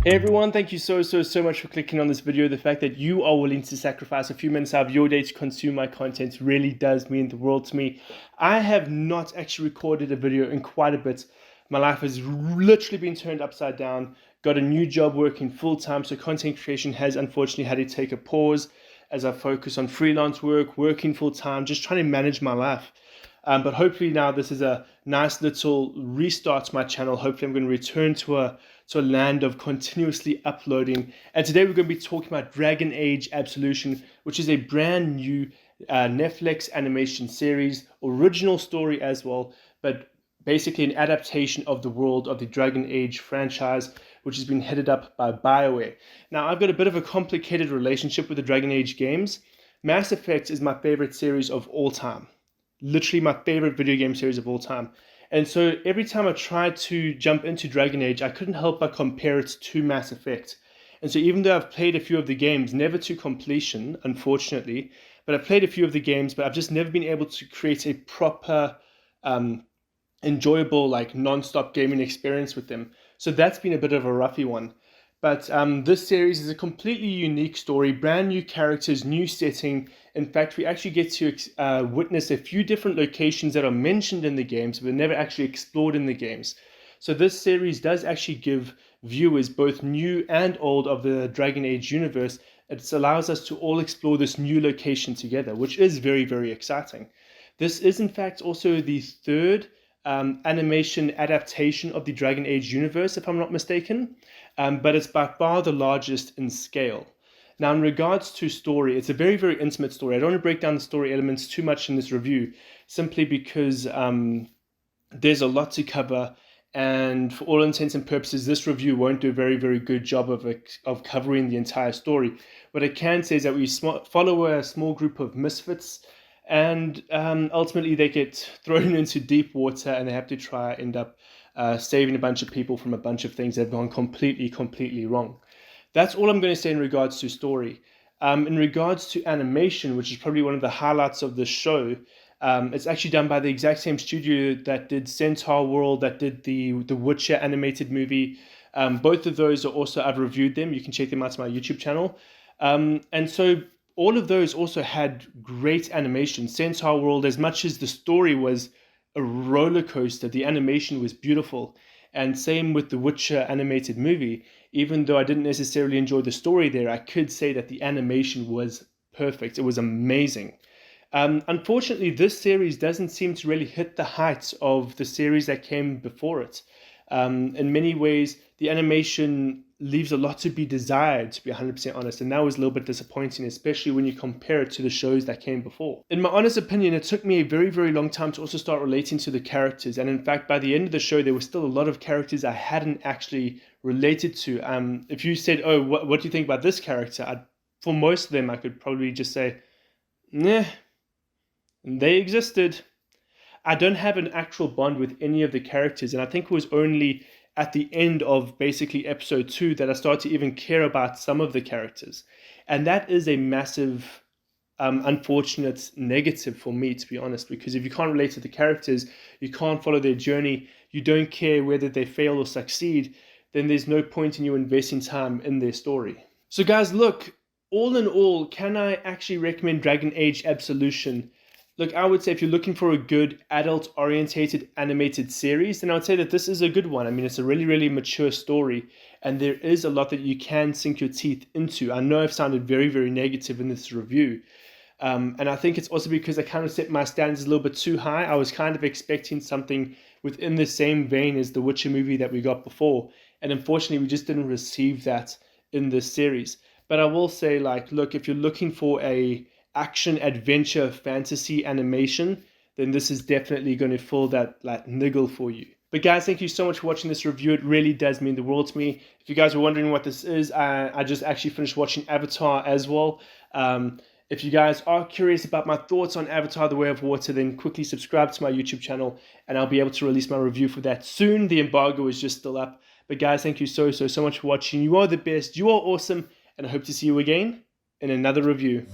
Hey everyone, thank you so much for clicking on this video. The fact that you are willing to sacrifice a few minutes out of your day to consume my content really does mean the world to me. I have not actually recorded a video in quite a bit. My life has literally been turned upside down. Got a new job working full time, so content creation has unfortunately had to take a pause as I focus on freelance work, working full time, just trying to manage my life. But hopefully now this is a nice little restart to my channel. Hopefully I'm going to return to a land of continuously uploading. And today we're going to be talking about Dragon Age Absolution, which is a brand new Netflix animation series, original story as well, but basically an adaptation of the world of the Dragon Age franchise, which has been headed up by BioWare. Now, I've got a bit of a complicated relationship with the Dragon Age games. Mass Effect is my favorite series of all time. Literally my favorite video game series of all time. And so every time I tried to jump into Dragon Age, I couldn't help but compare it to Mass Effect. And so even though I've played a few of the games, never to completion, unfortunately, but I've played a few of the games, but I've just never been able to create a proper, enjoyable, like non-stop gaming experience with them. So that's been a bit of a roughy one. But this series is a completely unique story, brand new characters, new setting. In fact, we actually get to witness a few different locations that are mentioned in the games, but never actually explored in the games. So this series does actually give viewers, both new and old, of the Dragon Age universe. It allows us to all explore this new location together, which is very, very exciting. This is, in fact, also the third animation adaptation of the Dragon Age universe, if I'm not mistaken, but it's by far the largest in scale. Now, in regards to story, it's a very, very intimate story. I don't want to break down the story elements too much in this review, simply because there's a lot to cover, and for all intents and purposes, this review won't do a very, very good job of covering the entire story. What I can say is that we follow a small group of misfits, and ultimately they get thrown into deep water and they have to end up saving a bunch of people from a bunch of things that have gone completely wrong. That's all I'm going to say in regards to story. In regards to animation, which is probably one of the highlights of the show, it's actually done by the exact same studio that did Centaur World, that did the Witcher animated movie. Both of those are also, I've reviewed them. You can check them out on my YouTube channel. And so all of those also had great animation. Centaur World, as much as the story was a roller coaster, the animation was beautiful. And same with the Witcher animated movie. Even though I didn't necessarily enjoy the story there, I could say that the animation was perfect. It was amazing. Unfortunately, this series doesn't seem to really hit the heights of the series that came before it. In many ways, the animation leaves a lot to be desired, to be 100% honest, and that was a little bit disappointing, especially when you compare it to the shows that came before. In my honest opinion, it took me a very, very long time to also start relating to the characters, and in fact, by the end of the show, there were still a lot of characters I hadn't actually related to. If you said, oh, what do you think about this character? For most of them, I could probably just say, nah, they existed. I don't have an actual bond with any of the characters, and I think it was only at the end of basically episode 2 that I started to even care about some of the characters. And that is a massive, unfortunate negative for me, to be honest, because if you can't relate to the characters, you can't follow their journey, you don't care whether they fail or succeed, then there's no point in you investing time in their story. So guys, look, all in all, can I actually recommend Dragon Age Absolution? Look, I would say if you're looking for a good adult-orientated animated series, then I would say that this is a good one. I mean, it's a really, really mature story, and there is a lot that you can sink your teeth into. I know I've sounded very, very negative in this review, and I think it's also because I kind of set my standards a little bit too high. I was kind of expecting something within the same vein as the Witcher movie that we got before, and unfortunately, we just didn't receive that in this series. But I will say, like, look, if you're looking for a action, adventure, fantasy animation, then this is definitely going to fill that like niggle for you. But guys, thank you so much for watching this review. It really does mean the world to me. If you guys were wondering what this is, I just actually finished watching Avatar as well. If you guys are curious about my thoughts on Avatar: The Way of Water, then quickly subscribe to my YouTube channel and I'll be able to release my review for that soon. The embargo is just still up. But guys, thank you so much for watching. You are the best, you are awesome, and I hope to see you again in another review.